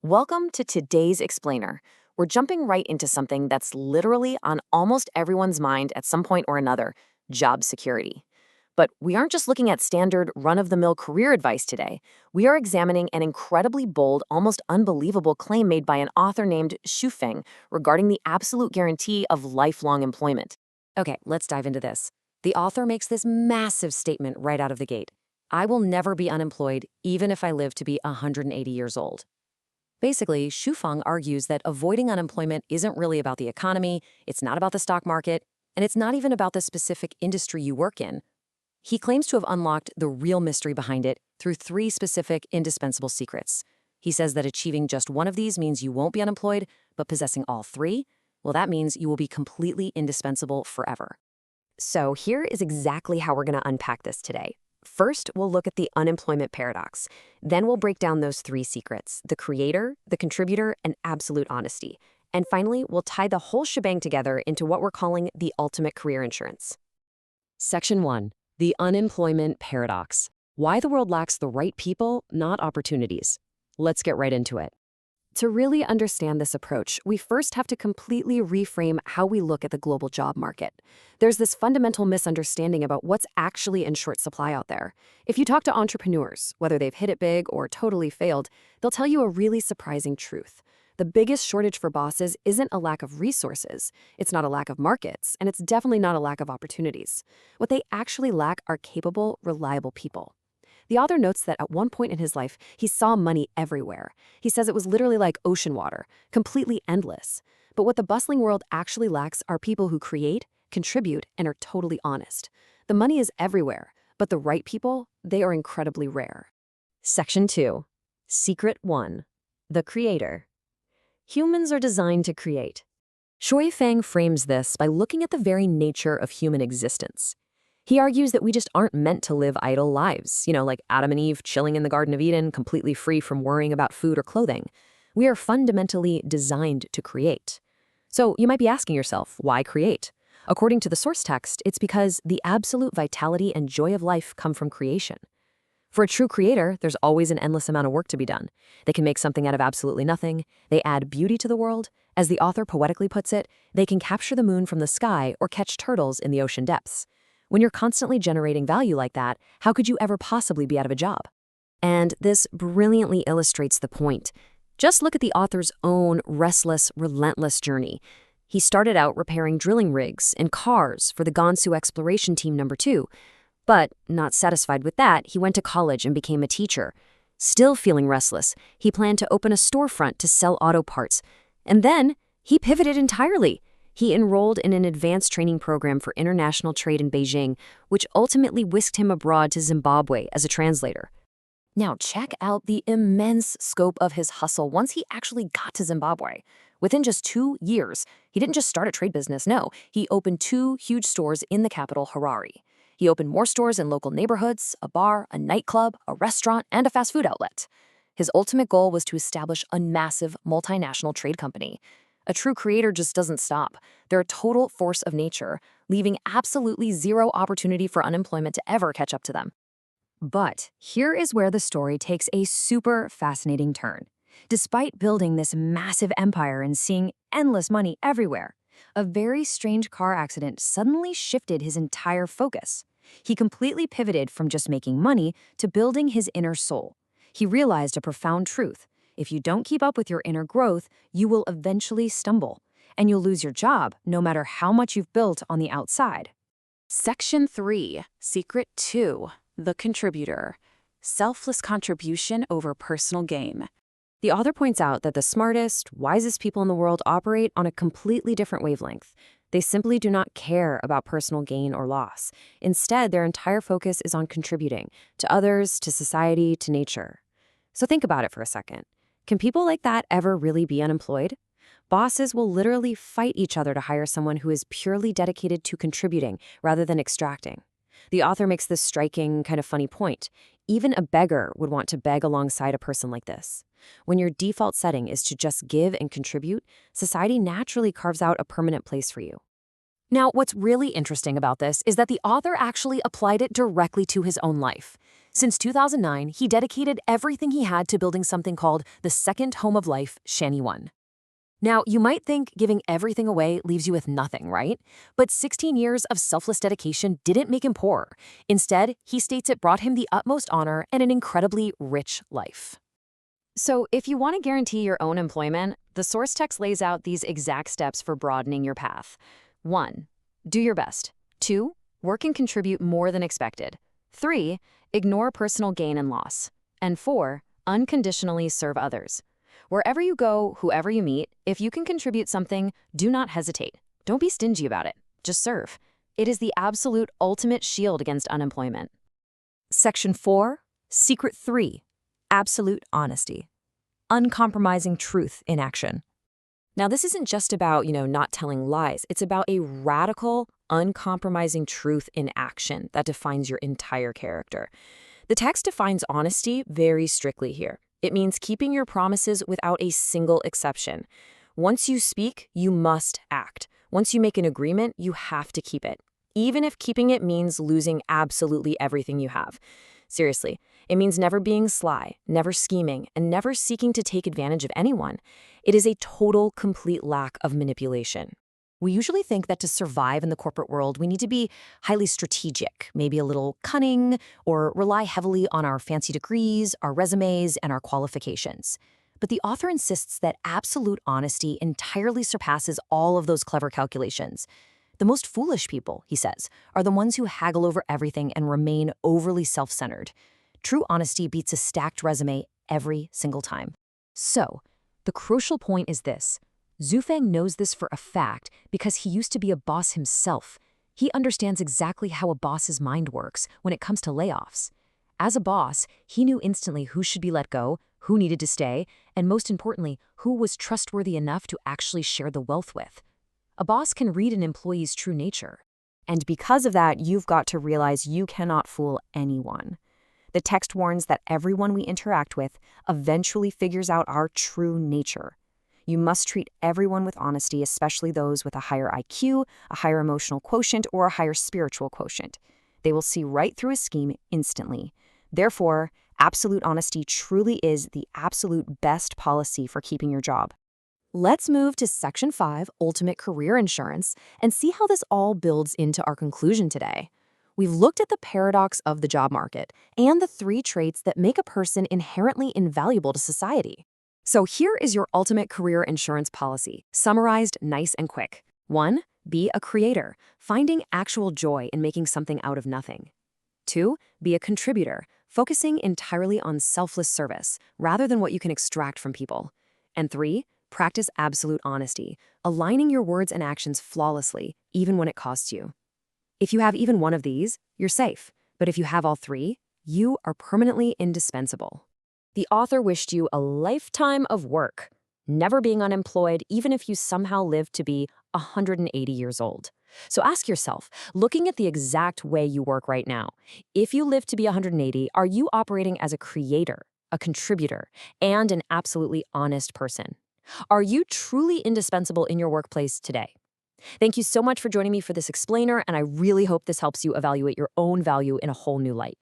Welcome to today's Explainer. We're jumping right into something that's literally on almost everyone's mind at some point or another: job security. But we aren't just looking at standard run of the mill career advice today. We are examining an incredibly bold, almost unbelievable claim made by an author named Xu Feng regarding the absolute guarantee of lifelong employment. Okay, let's dive into this. The author makes this massive statement right out of the gate: I will never be unemployed, even if I live to be 180 years old. Basically, Shufeng argues that avoiding unemployment isn't really about the economy, it's not about the stock market, and it's not even about the specific industry you work in. He claims to have unlocked the real mystery behind it through three specific, indispensable secrets. He says that achieving just one of these means you won't be unemployed, but possessing all three, well, that means you will be completely indispensable forever. So here is exactly how we're going to unpack this today. First, we'll look at the unemployment paradox. Then we'll break down those three secrets: the creator, the contributor, and absolute honesty. And finally, we'll tie the whole shebang together into what we're calling the ultimate career insurance. Section 1. The unemployment paradox. Why the world lacks the right people, not opportunities. Let's get right into it. To really understand this approach, we first have to completely reframe how we look at the global job market. There's this fundamental misunderstanding about what's actually in short supply out there. If you talk to entrepreneurs, whether they've hit it big or totally failed, they'll tell you a really surprising truth. The biggest shortage for bosses isn't a lack of resources, it's not a lack of markets, and it's definitely not a lack of opportunities. What they actually lack are capable, reliable people. The author notes that at one point in his life, he saw money everywhere. He says it was literally like ocean water, completely endless. But what the bustling world actually lacks are people who create, contribute, and are totally honest. The money is everywhere, but the right people, they are incredibly rare. Section 2. Secret 1. The creator. Humans are designed to create. Shui Fang frames this by looking at the very nature of human existence. He argues that we just aren't meant to live idle lives, like Adam and Eve chilling in the Garden of Eden, completely free from worrying about food or clothing. We are fundamentally designed to create. So you might be asking yourself, why create? According to the source text, it's because the absolute vitality and joy of life come from creation. For a true creator, there's always an endless amount of work to be done. They can make something out of absolutely nothing. They add beauty to the world. As the author poetically puts it, they can capture the moon from the sky or catch turtles in the ocean depths. When you're constantly generating value like that, how could you ever possibly be out of a job? And this brilliantly illustrates the point. Just look at the author's own restless, relentless journey. He started out repairing drilling rigs and cars for the Gansu Exploration Team No. 2. But, not satisfied with that, he went to college and became a teacher. Still feeling restless, he planned to open a storefront to sell auto parts. And then, he pivoted entirely. He enrolled in an advanced training program for international trade in Beijing, which ultimately whisked him abroad to Zimbabwe as a translator. Now check out the immense scope of his hustle once he actually got to Zimbabwe. Within just 2 years, he didn't just start a trade business, no. He opened 2 huge stores in the capital, Harare. He opened more stores in local neighborhoods, a bar, a nightclub, a restaurant, and a fast food outlet. His ultimate goal was to establish a massive multinational trade company. A true creator just doesn't stop. They're a total force of nature, leaving absolutely zero opportunity for unemployment to ever catch up to them. But here is where the story takes a super fascinating turn. Despite building this massive empire and seeing endless money everywhere, a very strange car accident suddenly shifted his entire focus. He completely pivoted from just making money to building his inner soul. He realized a profound truth. If you don't keep up with your inner growth, you will eventually stumble, and you'll lose your job no matter how much you've built on the outside. Section 3. Secret 2. The contributor. Selfless contribution over personal gain. The author points out that the smartest, wisest people in the world operate on a completely different wavelength. They simply do not care about personal gain or loss. Instead, their entire focus is on contributing to others, to society, to nature. So think about it for a second. Can people like that ever really be unemployed? Bosses will literally fight each other to hire someone who is purely dedicated to contributing rather than extracting. The author makes this striking, kind of funny point. Even a beggar would want to beg alongside a person like this. When your default setting is to just give and contribute, society naturally carves out a permanent place for you. Now, what's really interesting about this is that the author actually applied it directly to his own life. Since 2009, he dedicated everything he had to building something called the Second Home of Life, Shani One. Now, you might think giving everything away leaves you with nothing, right? But 16 years of selfless dedication didn't make him poor. Instead, he states it brought him the utmost honor and an incredibly rich life. So, if you want to guarantee your own employment, the source text lays out these exact steps for broadening your path. 1. Do your best. 2. Work and contribute more than expected. 3. Ignore personal gain and loss. And 4. Unconditionally serve others. Wherever you go, whoever you meet, if you can contribute something, do not hesitate. Don't be stingy about it. Just serve. It is the absolute ultimate shield against unemployment. Section 4, Secret 3, Absolute Honesty. Uncompromising truth in action. Now, this isn't just about, not telling lies. It's about a radical, uncompromising truth in action that defines your entire character. The text defines honesty very strictly here. It means keeping your promises without a single exception. Once you speak, you must act. Once you make an agreement, you have to keep it, even if keeping it means losing absolutely everything you have. Seriously, it means never being sly, never scheming, and never seeking to take advantage of anyone. It is a total, complete lack of manipulation. We usually think that to survive in the corporate world, we need to be highly strategic, maybe a little cunning, or rely heavily on our fancy degrees, our resumes, and our qualifications. But the author insists that absolute honesty entirely surpasses all of those clever calculations. The most foolish people, he says, are the ones who haggle over everything and remain overly self-centered. True honesty beats a stacked resume every single time. So, the crucial point is this. Zhu Feng knows this for a fact because he used to be a boss himself. He understands exactly how a boss's mind works when it comes to layoffs. As a boss, he knew instantly who should be let go, who needed to stay, and most importantly, who was trustworthy enough to actually share the wealth with. A boss can read an employee's true nature. And because of that, you've got to realize you cannot fool anyone. The text warns that everyone we interact with eventually figures out our true nature. You must treat everyone with honesty, especially those with a higher IQ, a higher emotional quotient, or a higher spiritual quotient. They will see right through a scheme instantly. Therefore, absolute honesty truly is the absolute best policy for keeping your job. Let's move to Section 5, Ultimate Career Insurance, and see how this all builds into our conclusion today. We've looked at the paradox of the job market and the 3 traits that make a person inherently invaluable to society. So here is your ultimate career insurance policy, summarized nice and quick. 1. Be a creator, finding actual joy in making something out of nothing. 2. Be a contributor, focusing entirely on selfless service, rather than what you can extract from people. And 3. Practice absolute honesty, aligning your words and actions flawlessly, even when it costs you. If you have even one of these, you're safe. But if you have all 3, you are permanently indispensable. The author wished you a lifetime of work, never being unemployed even if you somehow live to be 180 years old. So ask yourself, looking at the exact way you work right now, if you live to be 180, are you operating as a creator, a contributor, and an absolutely honest person? Are you truly indispensable in your workplace today? Thank you so much for joining me for this explainer, and I really hope this helps you evaluate your own value in a whole new light.